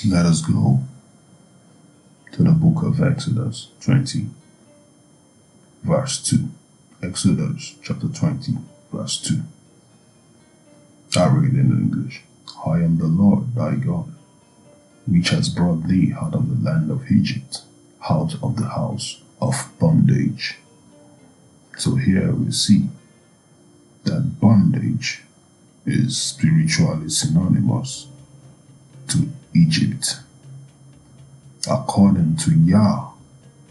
Let us go to the book of Exodus 20, verse 2. Exodus chapter 20, verse 2. I read in English. I am the Lord thy God, which has brought thee out of the land of Egypt, out of the house of bondage. So here we see that bondage is spiritually synonymous to Egypt. According to Yah,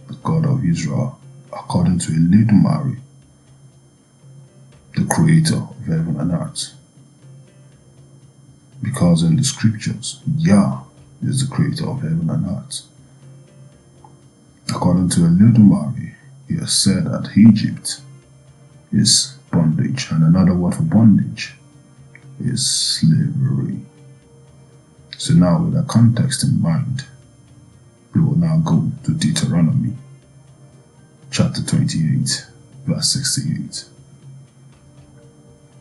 the God of Israel, according to OLODUMARE, the creator of heaven and earth. Because in the scriptures, Yah is the creator of heaven and earth. According to OLODUMARE, he has said that Egypt is bondage, and another word for bondage is slavery. So now with that context in mind, we will now go to Deuteronomy chapter 28, verse 68.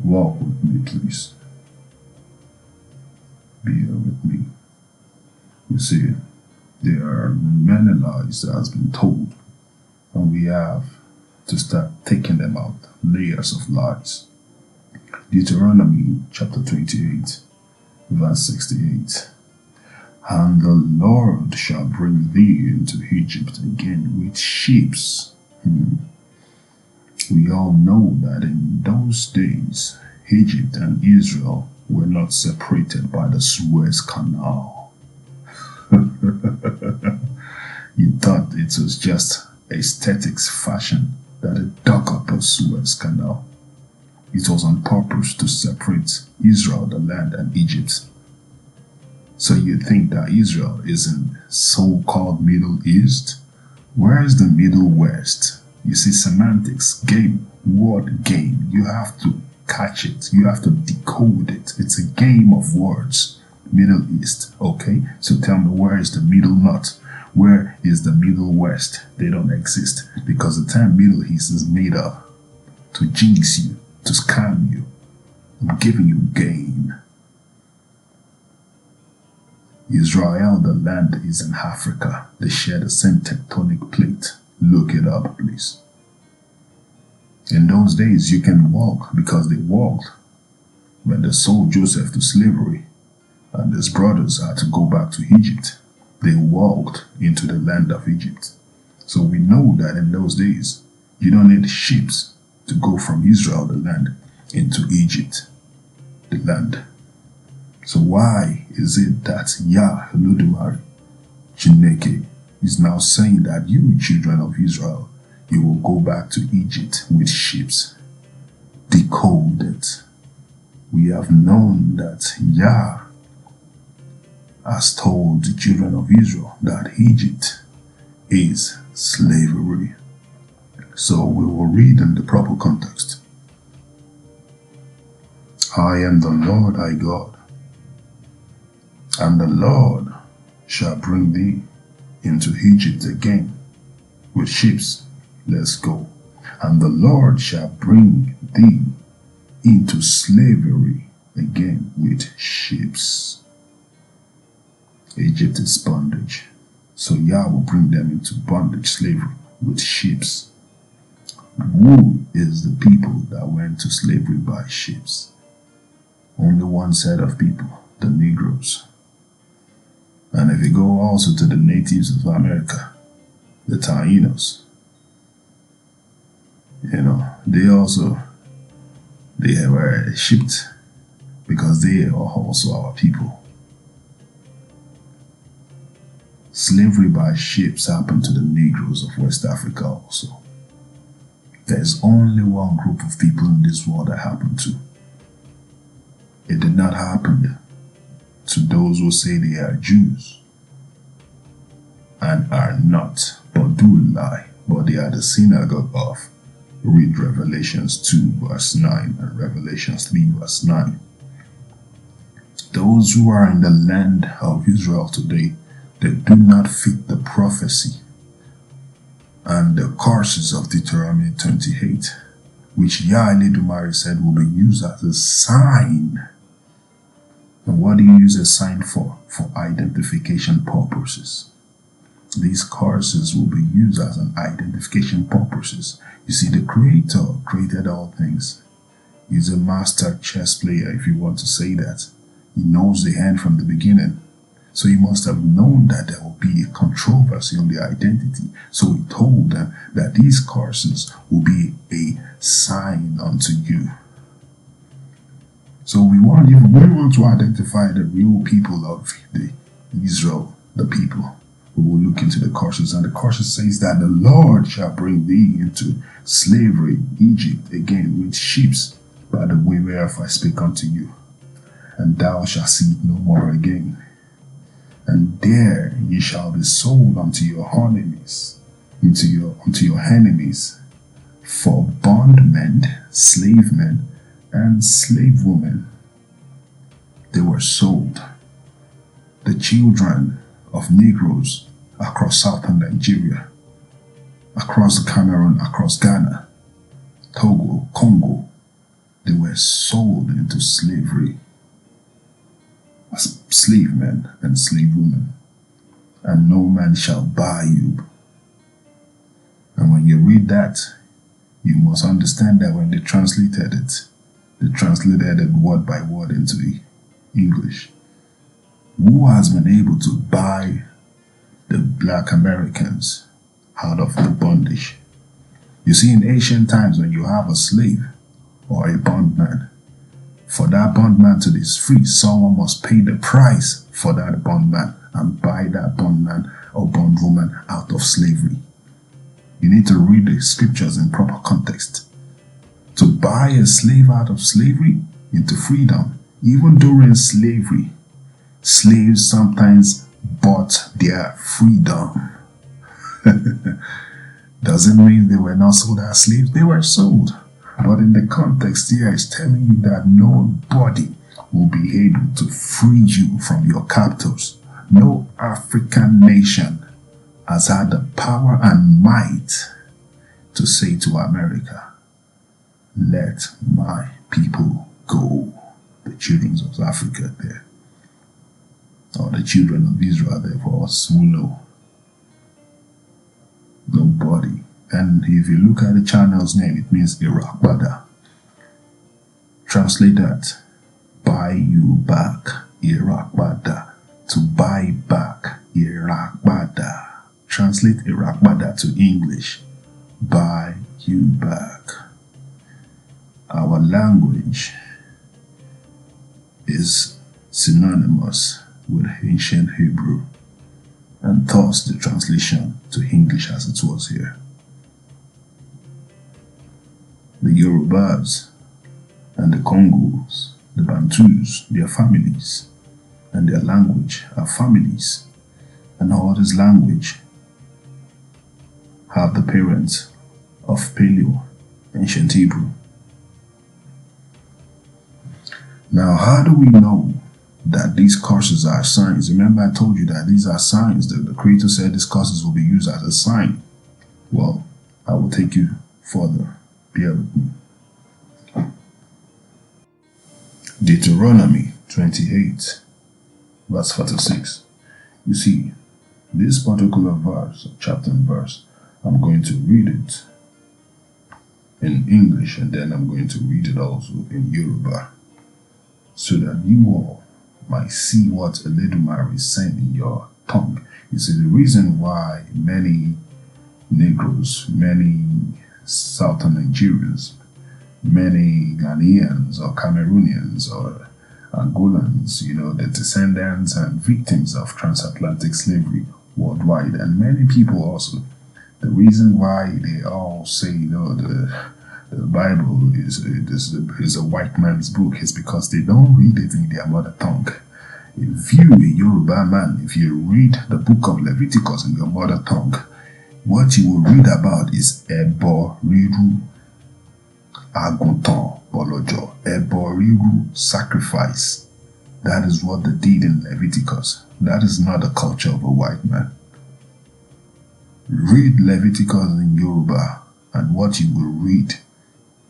Walk with me, please. Bear with me. You see, there are many lies that has been told, and we have to start taking them out, layers of lies. Deuteronomy chapter 28, verse 68. And the Lord shall bring thee into Egypt again with ships. We all know that in those days, Egypt and Israel were not separated by the Suez Canal. You thought it was just aesthetics fashion that it dug up a Suez Canal. It was on purpose to separate Israel, the land, and Egypt. So you think that Israel is in so-called Middle East? Where is the Middle West? You see, semantics, game, word game. You have to catch it. You have to decode it. It's a game of words. Middle East, okay? So tell me, where is the Middle North? Where is the Middle West? They don't exist because the term Middle East is made up to jinx you, to scam you. I'm giving you game. Israel, the land, is in Africa. They share the same tectonic plate. Look it up, please. In those days, you can walk because they walked. When they sold Joseph to slavery and his brothers had to go back to Egypt, they walked into the land of Egypt. So we know that in those days, you don't need ships to go from Israel, the land, into Egypt, the land. So why is it that Yah, OLODUMARE, Chineke, is now saying that you, children of Israel, you will go back to Egypt with ships? Decode it. We have known that Yah has told the children of Israel that Egypt is slavery. So we will read in the proper context. I am the Lord thy God, and the Lord shall bring thee into Egypt again with ships. Let's go. And the Lord shall bring thee into slavery again with ships. Egypt is bondage. So Yah will bring them into bondage, slavery, with ships. Who is the people that went to slavery by ships? Only one set of people, the Negroes. And if you go also to the natives of America, the Taínos, you know, they were shipped because they are also our people. Slavery by ships happened to the Negroes of West Africa also. There's only one group of people in this world that happened to. It did not happen to those who say they are Jews and are not, but do lie, but they are the synagogue of. Read Revelations 2 verse 9 and Revelations 3 verse 9. Those who are in the land of Israel today, they do not fit the prophecy and the curses of Deuteronomy 28, which Yah OLODUMARE said will be used as a sign. And what do you use a sign for? For identification purposes. These curses will be used as an identification purposes. You see, the Creator created all things. He's a master chess player, if you want to say that. He knows the end from the beginning. So he must have known that there will be a controversy on the identity. So he told them that these curses will be a sign unto you. So we want to identify the real people of Israel, the people. We will look into the curses, and the curses says that the Lord shall bring thee into slavery, Egypt, again with ships, by the way whereof I speak unto you, and thou shalt see it no more again. And there ye shall be sold unto your enemies, unto your enemies, for bondmen, slave men, and slave women. They were sold. The children of Negroes across southern Nigeria, across Cameroon, across Ghana, Togo, Congo, they were sold into slavery as slave men and slave women. And no man shall buy you. And when you read that, you must understand that when they translated it word by word into English. Who has been able to buy the black Americans out of the bondage? You see, in ancient times, when you have a slave or a bondman, for that bondman to be free, someone must pay the price for that bondman and buy that bondman or bondwoman out of slavery. You need to read the scriptures in proper context. To buy a slave out of slavery into freedom, even during slavery, slaves sometimes bought their freedom. Doesn't mean they were not sold as slaves, they were sold. But in the context here, it's telling you that nobody will be able to free you from your captors. No African nation has had the power and might to say to America, let my people go. The children of Africa there, or the children of Israel there, for us who know. Nobody. And if you look at the channel's name, it means Iraq Bada. Translate that. Buy you back, Iraq Bada. To buy back, Iraq Bada. Translate Iraq Bada to English. Buy you back. Our language is synonymous with ancient Hebrew, and thus the translation to English as it was here. The Yorubas and the Congos, the Bantus, their families and their language are families, and all this language have the parents of Paleo, ancient Hebrew. Now, how do we know that these curses are signs? Remember, I told you that these are signs. That the Creator said these curses will be used as a sign. Well, I will take you further. Bear with me. Deuteronomy 28, verse 46. You see, this particular verse, chapter and verse, I'm going to read it in English, and then I'm going to read it also in Yoruba, so that you all might see what OLODUMARE is saying in your tongue. You see, the reason why many Negroes, many Southern Nigerians, many Ghanaians or Cameroonians or Angolans, the descendants and victims of transatlantic slavery worldwide, and many people also, the reason why they all say, the Bible is a white man's book is because they don't read it in their mother tongue. If you, a Yoruba man, if you read the book of Leviticus in your mother tongue, what you will read about is Ebo Riru Aguntan Bolojo. Ebo Riru, sacrifice. That is what they did in Leviticus. That is not the culture of a white man. Read Leviticus in Yoruba, and what you will read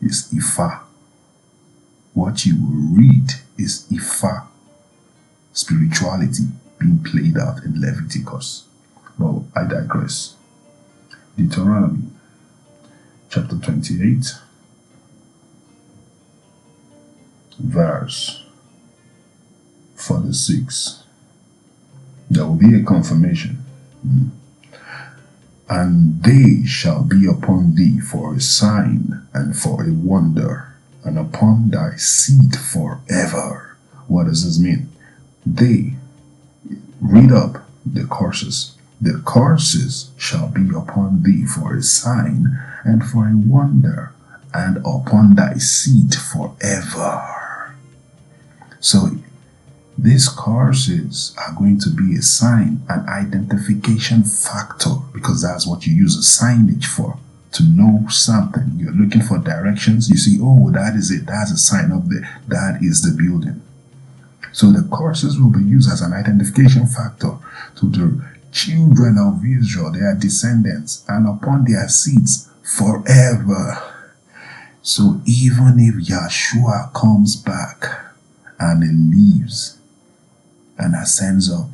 is Ifa. What you will read is Ifa, spirituality, being played out in Leviticus. But I digress. Deuteronomy chapter 28, verse 46. There will be a confirmation. And they shall be upon thee for a sign and for a wonder, and upon thy seed forever. What does this mean? They, read up the curses. The curses shall be upon thee for a sign and for a wonder, and upon thy seed forever. So these curses are going to be a sign, an identification factor, because that's what you use a signage for, to know something. You're looking for directions. You see, oh, that is it. That's a sign up there. That is the building. So the curses will be used as an identification factor to the children of Israel, their descendants, and upon their seeds forever. So even if Yahshua comes back and he leaves and ascends up,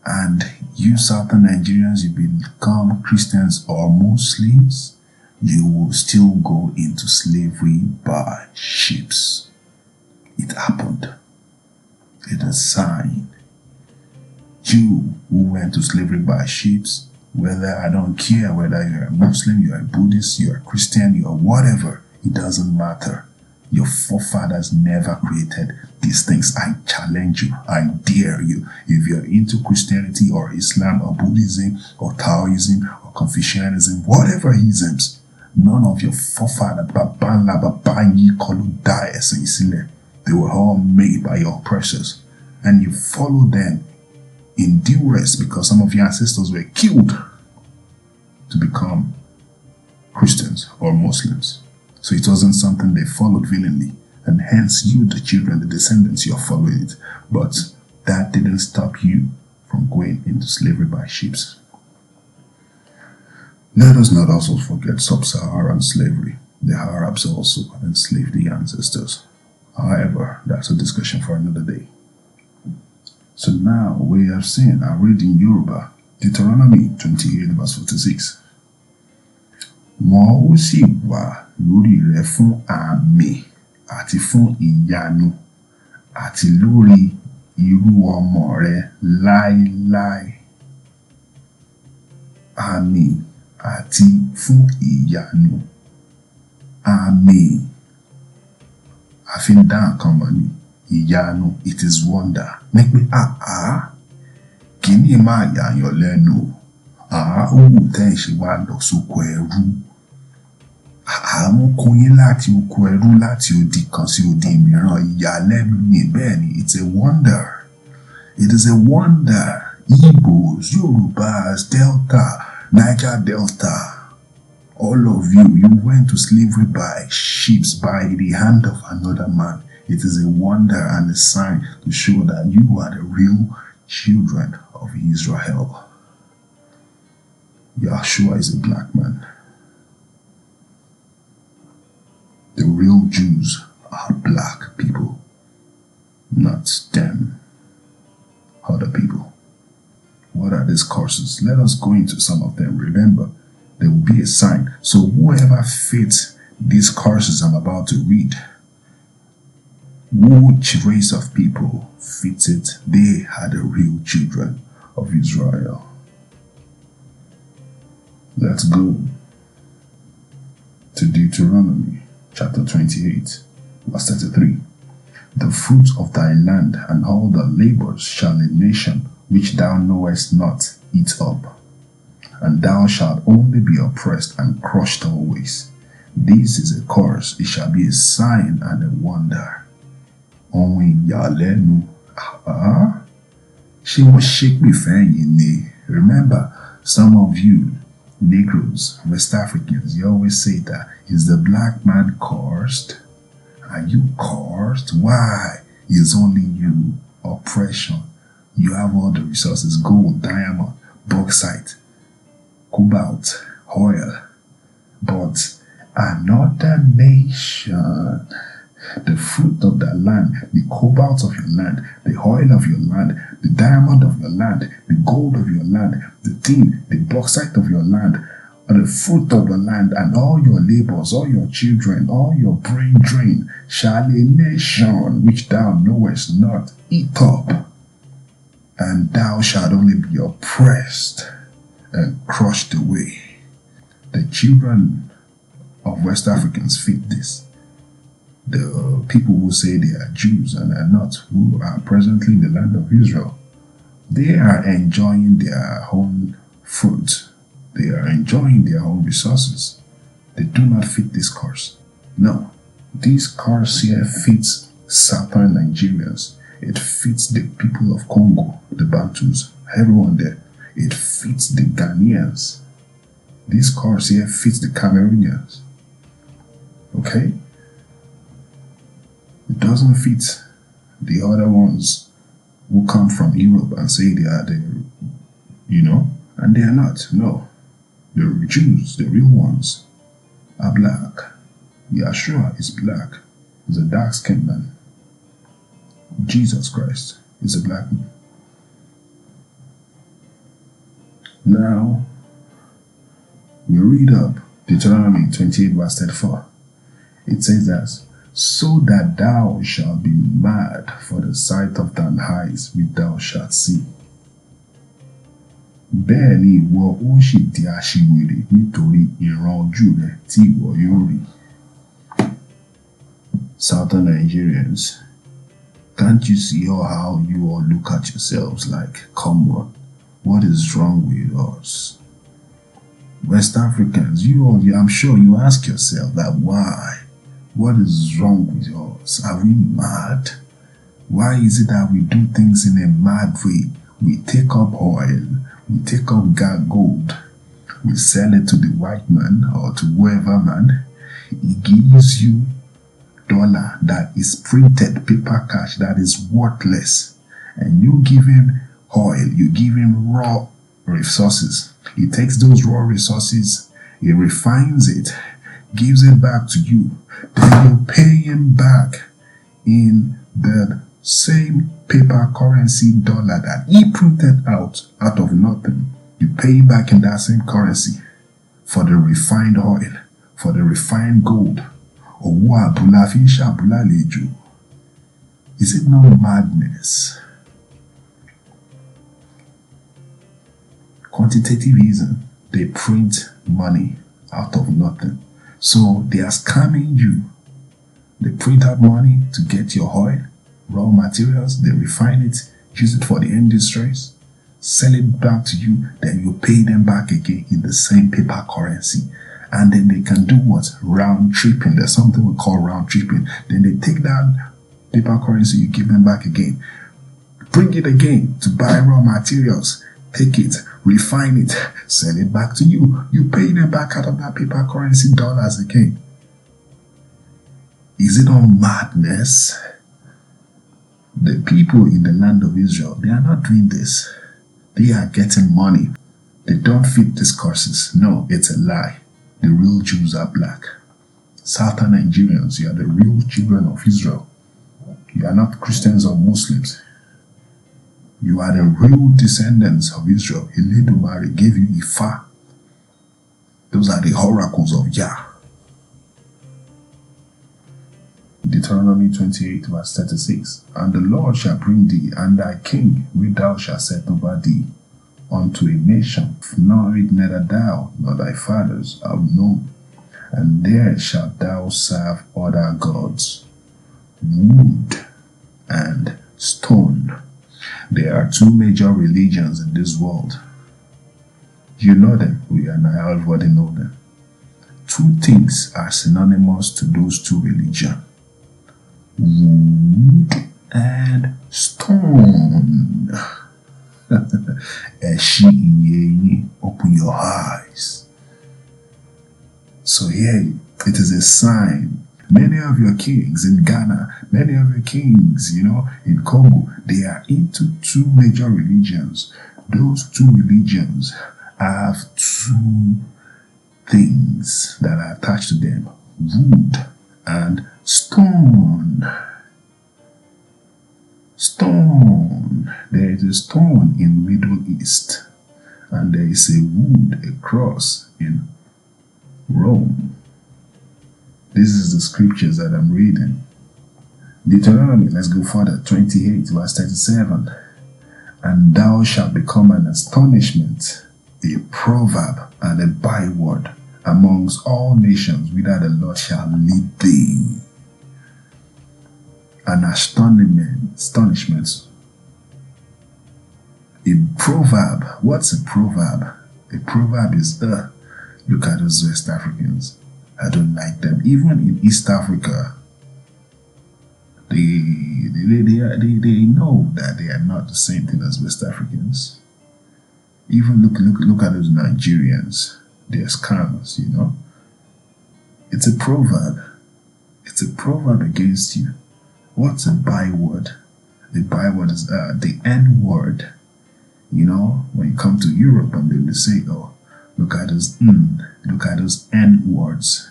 and you Southern Nigerians, you become Christians or Muslims, you will still go into slavery by ships. It happened. It is a sign. You who went to slavery by ships, whether, I don't care whether you're a Muslim, you're a Buddhist, you're a Christian, you're whatever, it doesn't matter. Your forefathers never created these things. I challenge you. I dare you. If you're into Christianity or Islam or Buddhism or Taoism or Confucianism, whatever isms, none of your forefathers, they were all made by your oppressors. And you follow them in duress because some of your ancestors were killed to become Christians or Muslims. So it wasn't something they followed willingly, and hence you, the children, the descendants, you're following it. But that didn't stop you from going into slavery by ships. Let us not also forget sub-Saharan slavery. The Arabs also enslaved the ancestors. However, that's a discussion for another day. So now we have seen, I read in Yoruba, Deuteronomy 28 verse 46. Wọ́n ó sì wà lórí rẹ fún àmì àti fún ìyanu àti lórí irú ọmọ rẹ láéláé. Àmì àti fún ìyanu. Àmì. Àfi ń dá nǹkan mọ̀ ni. Ìyanu, it is wonder. Ní pé kìíní máa yàyàn lẹ́nu. Ó wù tẹ́ ṣe wá lọ sóko ẹrú. Àwọn kó yín láti oko ẹrú láti odi kan sí odi mìíràn. Ìyàlẹ́nu ni, bẹ́ẹ̀ ni, it's a wonder. It is a wonder. Igbos, Yorubas, Delta, Niger Delta, all of you went to slavery by ships, by the hand of another man. It is a wonder and a sign to show that you are the real children of Israel. Yahshua is a black man. The real Jews are black people, not them, other people. What are these curses? Let us go into some of them. Remember, there will be a sign. So whoever fits these curses I'm about to read, which race of people fits it, they are the real children of Israel. Let's go to Deuteronomy chapter 28, verse 33. The fruit of thy land and all the labors shall a nation which thou knowest not eat up, and thou shalt only be oppressed and crushed always. This is a curse, it shall be a sign and a wonder. She was shake me fan. Remember, some of you Negroes, West Africans, you always say that, is the black man cursed? Are you cursed? Why? It's only you. Oppression. You have all the resources, gold, diamond, bauxite, cobalt, oil. But another nation the fruit of that land, the cobalt of your land, the oil of your land, the diamond of your land, the gold of your land, the tin, the bauxite of your land, the fruit of the land, and all your labors, all your children, all your brain drain, shall a nation which thou knowest not eat up, and thou shalt only be oppressed and crushed away. The children of West Africans fit this. The people who say they are Jews and are not, who are presently in the land of Israel, they are enjoying their own fruit. They are enjoying their own resources. They do not fit this curse. No, this curse here fits southern Nigerians. It fits the people of Congo, the Bantus, everyone there. It fits the Ghanaians. This curse here fits the Cameroonians. Okay? It doesn't fit the other ones who come from Europe and say they are the, and they are not. No. The Jews, the real ones, are black. YAHUSHUA is black. He's a dark-skinned man. Jesus Christ is a black man. Now, we read up Deuteronomy 28 verse 34. It says that, so that thou shalt be mad for the sight of thine eyes which thou shalt see. Bẹ́ẹ̀ ni ìwọ ó sì di aṣiwèrè nítorí ìran ojú rẹ tí ìwọ yóò rí. Southern Nigerians, can't you see how you all look at yourselves like, come on, what is wrong with us? West Africans, I'm sure you ask yourself that why? What is wrong with us? Are we mad? Why is it that we do things in a mad way? We take up oil, we take up gold, we sell it to the white man or to whoever man. He gives you dollar that is printed paper cash that is worthless, and you give him oil, you give him raw resources. He takes those raw resources, he refines it, gives it back to you. Then you pay him back in the same paper currency dollar that he printed out of nothing. You pay him back in that same currency for the refined oil, for the refined gold. Is it not madness? Quantitativism, they print money out of nothing. So they are scamming you. They print out money to get your oil, raw materials, they refine it, use it for the industries, sell it back to you, then you pay them back again in the same paper currency. And then they can do what? Round tripping. There's something we call round tripping. Then they take that paper currency, you give them back again. Bring it again to buy raw materials. Take it, refine it, sell it back to you. You pay them back out of that paper currency dollars again. Is it not madness? The people in the land of Israel, they are not doing this. They are getting money. They don't fit these curses. No, it's a lie. The real Jews are black. Southern Nigerians, you are the real children of Israel. You are not Christians or Muslims. You are the real descendants of Israel. OLODUMARE gave you Ifa. Those are the oracles of Yah. Deuteronomy 28 verse 36. And the Lord shall bring thee and thy king, which thou shalt set over thee, unto a nation, nor it neither thou nor thy fathers have known. And there shalt thou serve other gods, wood and stone. There are two major religions in this world. You know them, we and I already know them. Two things are synonymous to those two religions: wood and stone. Open your eyes. So here it is a sign. Many of your kings in Ghana, many of your kings, in Congo, they are into two major religions. Those two religions have two things that are attached to them: wood and Stone. Stone. There is a stone in Middle East, and there is a wood, a cross in Rome. This is the scriptures that I'm reading. Deuteronomy, let's go further, 28 verse 37. And thou shalt become an astonishment, a proverb and a byword amongst all nations, whither the Lord shall lead thee. An astonishment. A proverb. What's a proverb? A proverb is, look at those West Africans. I don't like them. Even in East Africa, they know that they are not the same thing as West Africans. Even look at those Nigerians. They're scammers, you know. It's a proverb. It's a proverb against you. What's a byword? The byword is the N word. You know, when you come to Europe and they will say, oh, look at those N words.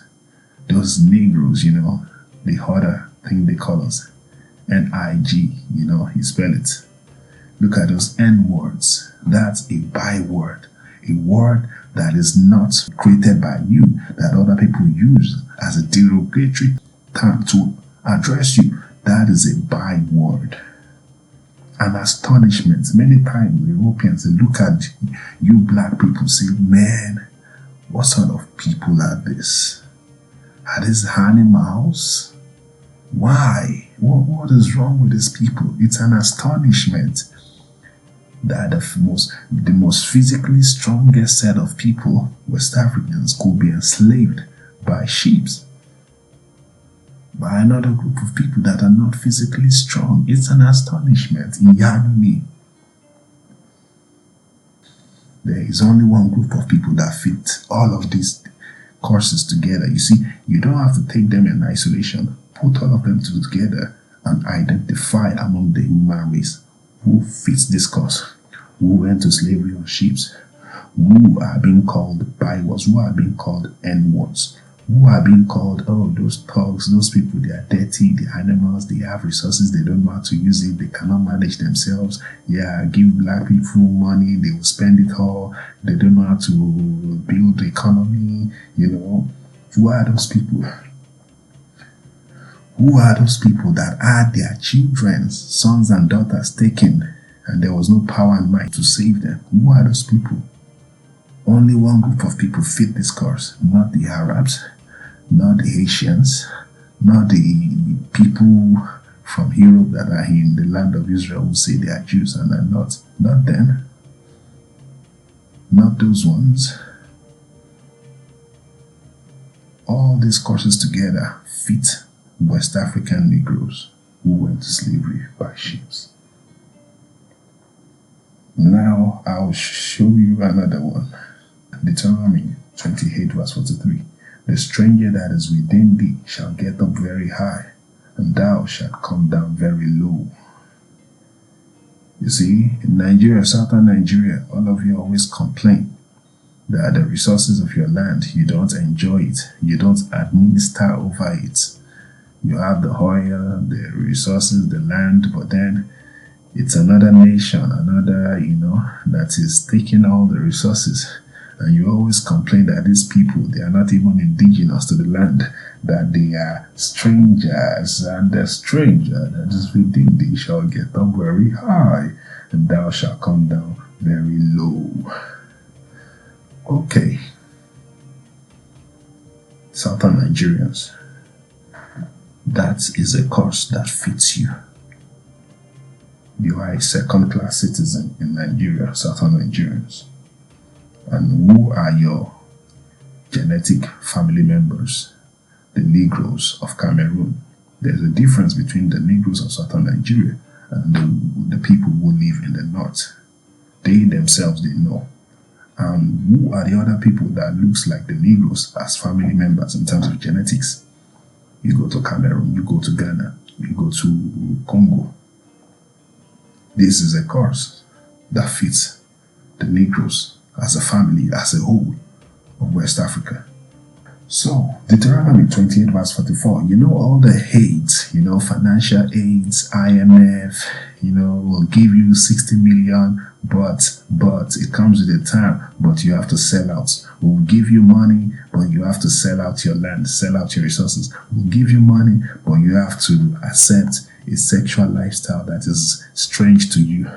Those Negroes, you know, the other thing they call us, N-I-G, you know, you spell it. Look at those N words. That's a byword. A word that is not created by you, that other people use as a derogatory term to address you. That is a byword. An astonishment. Many times Europeans, they look at you black people, say, man, what sort of people are this? Are these animals? Why? What is wrong with these people? It's an astonishment that the most physically strongest set of people, West Africans, could be enslaved by sheep, by another group of people that are not physically strong. It's an astonishment. Yanuni. There is only one group of people that fit all of these courses together. You see, you don't have to take them in isolation. Put all of them together and identify among the human race who fits this course, who went to slavery on ships, who are being called bywords, who are being called N-words, who are being called, oh, those thugs, those people, they are dirty, the animals, they have resources, they don't know how to use it, they cannot manage themselves. Yeah, give black people money, they will spend it all, they don't know how to build the economy, you know. Who are those people? Who are those people that had their children's sons and daughters taken and there was no power and might to save them? Who are those people? Only one group of people fit this course, not the Arabs, not the Haitians, not the people from Europe that are in the land of Israel who say they are Jews and are not. Not them. Not those ones. All these courses together fit West African Negroes who went to slavery by ships. Now I'll show you another one. Deuteronomy 28 verse 43. The stranger that is within thee shall get up very high, and thou shalt come down very low. You see, in Nigeria, southern Nigeria, all of you always complain that the resources of your land, you don't enjoy it, you don't administer over it. You have the oil, the resources, the land, but then it's another nation, another, you know, that is taking all the resources. And you always complain that these people, they are not even indigenous to the land, that they are strangers, and the stranger that is within thee shall get up very high, and thou shalt come down very low. Okay. Southern Nigerians. That is a course that fits you. You are a second-class citizen in Nigeria, Southern Nigerians. And who are your genetic family members? The Negroes of Cameroon. There's a difference between the Negroes of Southern Nigeria and the people who live in the north. They themselves, they know. And who are the other people that looks like the Negroes as family members in terms of genetics? You go to Cameroon, you go to Ghana, you go to Congo. This is a course that fits the Negroes as a family, as a whole of West Africa. So, Deuteronomy 28 verse 44, all the hate, financial aids, IMF, will give you 60 million, but it comes with a time, but you have to sell out. We'll give you money, but you have to sell out your land, sell out your resources. We'll give you money, but you have to accept a sexual lifestyle that is strange to you.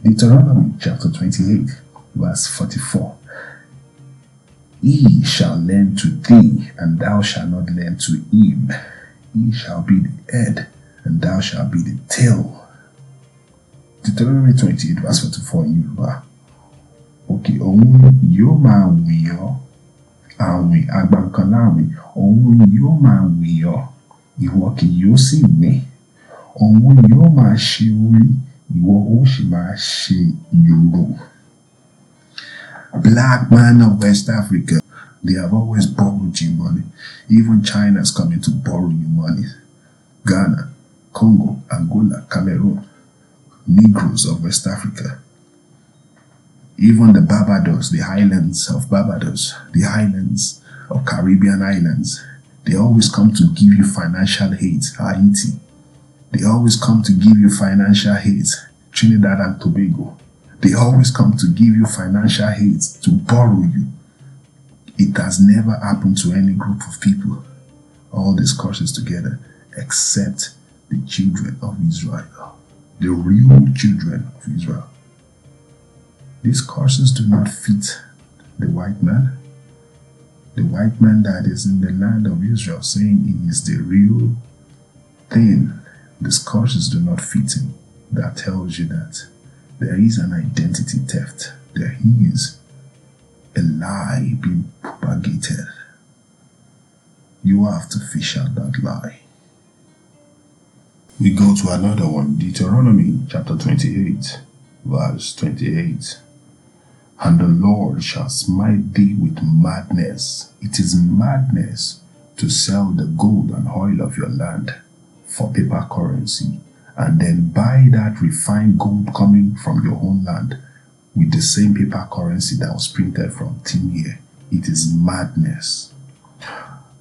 Deuteronomy chapter 28 verse 44. He shall lend to thee, and thou shalt not lend to him. He shall be the head, and thou shalt be the tail. Deuteronomy 28 verse 44 in Yoruba. Okay, òun yóò máa wìn ọ́, àwìn agbankan láwìn. Òun yóò máa wìn ọ́, ìwọ kì yóò sì mí. Òun yóò máa ṣe orí, ìwọ ó sì máa ṣe ìyòrò. Black man of West Africa, they have always borrowed you money. Even China is coming to borrow you money. Ghana, Congo, Angola, Cameroon, Negroes of West Africa. Even the Barbados, the islands of Barbados, the islands of Caribbean islands, they always come to give you financial aid. Haiti, they always come to give you financial aid. Trinidad and Tobago, they always come to give you financial aid, to borrow you. It has never happened to any group of people, all these curses together, except the children of Israel, the real children of Israel. These curses do not fit the white man. The white man that is in the land of Israel, saying he is the real thing. These curses do not fit him. That tells you that there is an identity theft. There is a lie being propagated. You have to fish out that lie. We go to another one, Deuteronomy chapter 28, verse 28. And the Lord shall smite thee with madness. It is madness to sell the gold and oil of your land for paper currency, and then buy that refined gold coming from your own land with the same paper currency that was printed from tin ear. It is madness.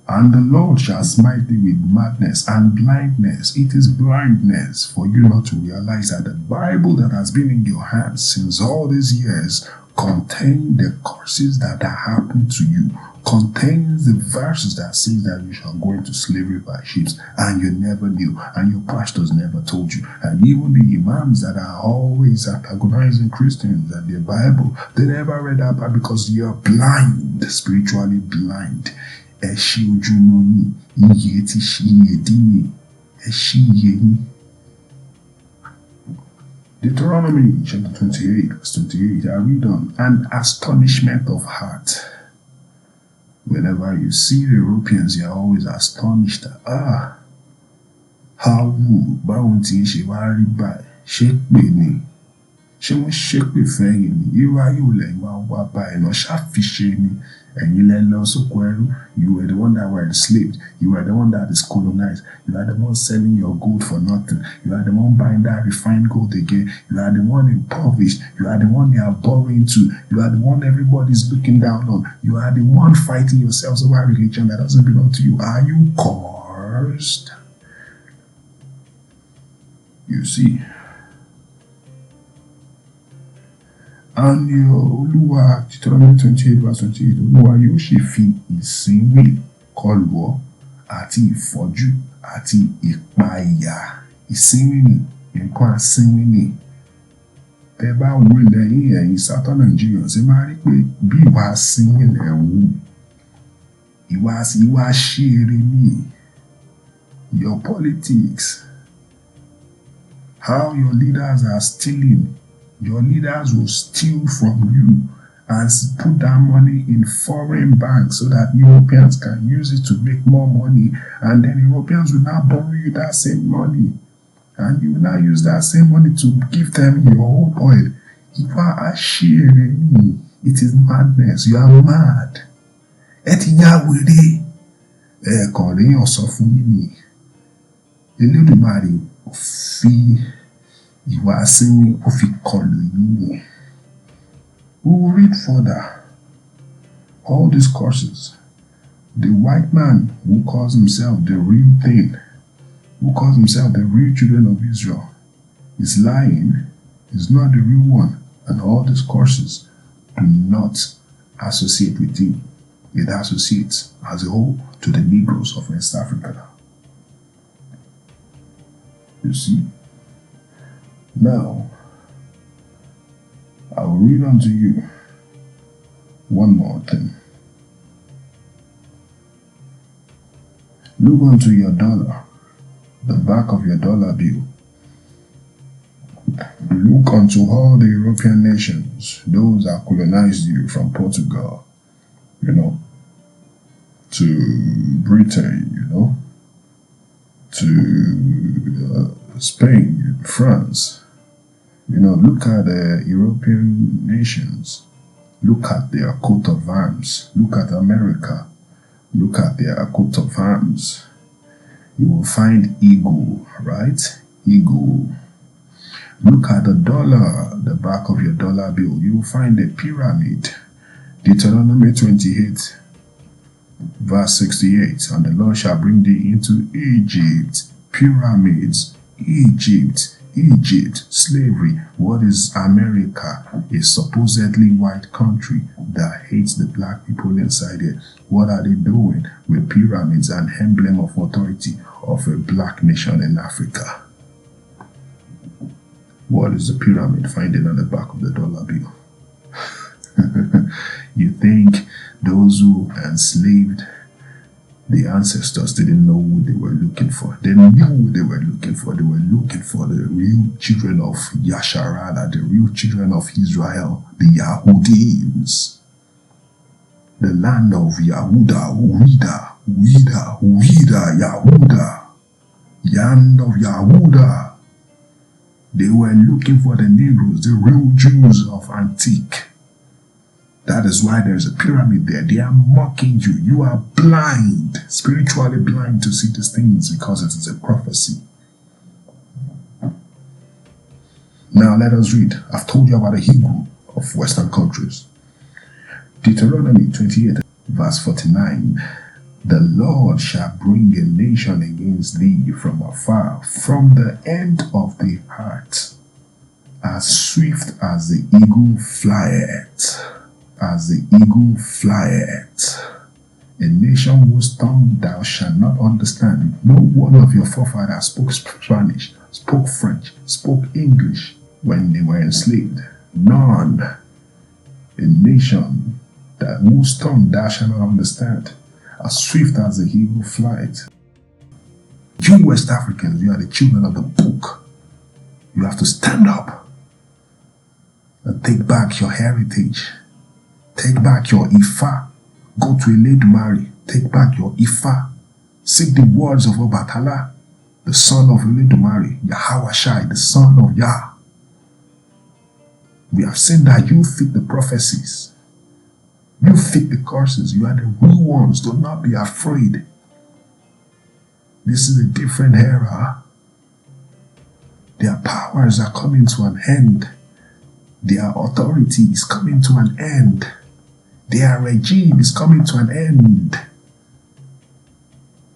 And the Lord shall smite thee with madness and blindness. It is blindness for you not to realize that the Bible that has been in your hands since all these years contains the curses that are happening to you, contains the verses that says that you shall go into slavery by ships, and you never knew, and your pastors never told you, and even the imams that are always antagonizing Christians and their Bible, they never read that part because you're blind, spiritually blind. Deuteronomy chapter 28 verse 28, I read on, an astonishment of heart. Whenever you see the Europeans, you're always astonished that, how báwo tí ń ṣe wá rí báyìí, ṣé pé ni, ṣé wọ́n ṣépè fẹ́yìn ni, irú ayé ò lẹ́yìn wá báyìí náà, ṣàfiṣe ni, ẹ̀yin lẹ lọ sóko ẹrú, you were the one that were enslaved, you were the one that is colonized, you are the one selling your gold for nothing, you are the one buying that refined gold again, you are the one impoverished, you are the one they are borrowing to, you are the one everybody's looking down on, you are the one fighting yourselves over a religion that doesn't belong to you. Are you cursed? You see, and Olúwa, Deuteronomy 28 verse 28, Olúwa yóò ṣe fi ìsínwé kọlù ọ́ àti ìfọ́jú àti ìpayà. Ìsínwé ni, nǹkan àsínwé ni. Tẹ́ bá wo ilẹ̀ ẹ̀yin Southern Nigerians, ẹ máa rí pé bí ìwà àsínwé lẹ̀ ń wù. Ìwà ṣeré ni. Your politics, how your leaders are stealing. Your leaders will steal from you and put that money in foreign banks so that Europeans can use it to make more money. And then Europeans will now borrow you that same money. And you will now use that same money to give them your own oil. It is madness. You are mad. OLODUMARE fi ìwà àsínwín ó fi kọlù yín ni. We will read further. All these curses The white man who calls himself the real thing, who calls himself the real children of Israel, is lying, is not the real one, and all these curses do not associate with him. It associates as a whole to the Negroes of West Africa. You see? Now, I will read unto you one more thing. Look unto your dollar, the back of your dollar bill. Look unto all the European nations, those that colonized you from Portugal, to Britain, to Spain, France. Look at the European nations. Look at their coat of arms. Look at America. Look at their coat of arms. You will find eagle, right? Eagle. Look at the dollar, the back of your dollar bill. You will find a pyramid. Deuteronomy 28, verse 68. And the Lord shall bring thee into Egypt. Pyramids. Egypt. Slavery. What is America? A supposedly white country that hates the black people inside it. What are they doing with pyramids, an emblem of authority of a black nation in Africa? What is the pyramid finding on the back of the dollar bill? You think those who enslaved the ancestors didn't know who they were looking for? They knew who they were looking for. They were looking for the real children of Yasharala, the real children of Israel, the Yahudims. The land of Yahuda, Yahuda, land of Yahuda. They were looking for the Negroes, the real Jews of Antique. That is why there's a pyramid there. They are mocking you. You are blind, spiritually blind to see these things because it is a prophecy. Now let us read. I've told you about the Hebrew of Western countries. Deuteronomy 28, verse 49. The Lord shall bring a nation against thee from afar, from the end of the earth, as swift as the eagle flieth. As the eagle flieth. A nation whose tongue thou shalt not understand. No one of your forefathers spoke Spanish, spoke French, spoke English when they were enslaved. None. A nation whose tongue thou shalt not understand. As swift as the eagle flieth. You West Africans, you are the children of the book. You have to stand up and take back your heritage. Take back your Ifa. Go to OLODUMARE. Take back your Ifa. Seek the words of OBATALA, the son of OLODUMARE, YAHAWAHSHI, the son of Yah. We have seen that you fit the prophecies. You fit the curses. You are the real ones. Do not be afraid. This is a different era. Their powers are coming to an end. Their authority is coming to an end. Their regime is coming to an end.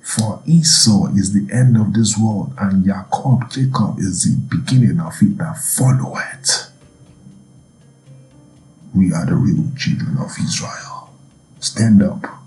For Esau is the end of this world, and Jacob is the beginning of it that followeth. We are the real children of Israel. Stand up.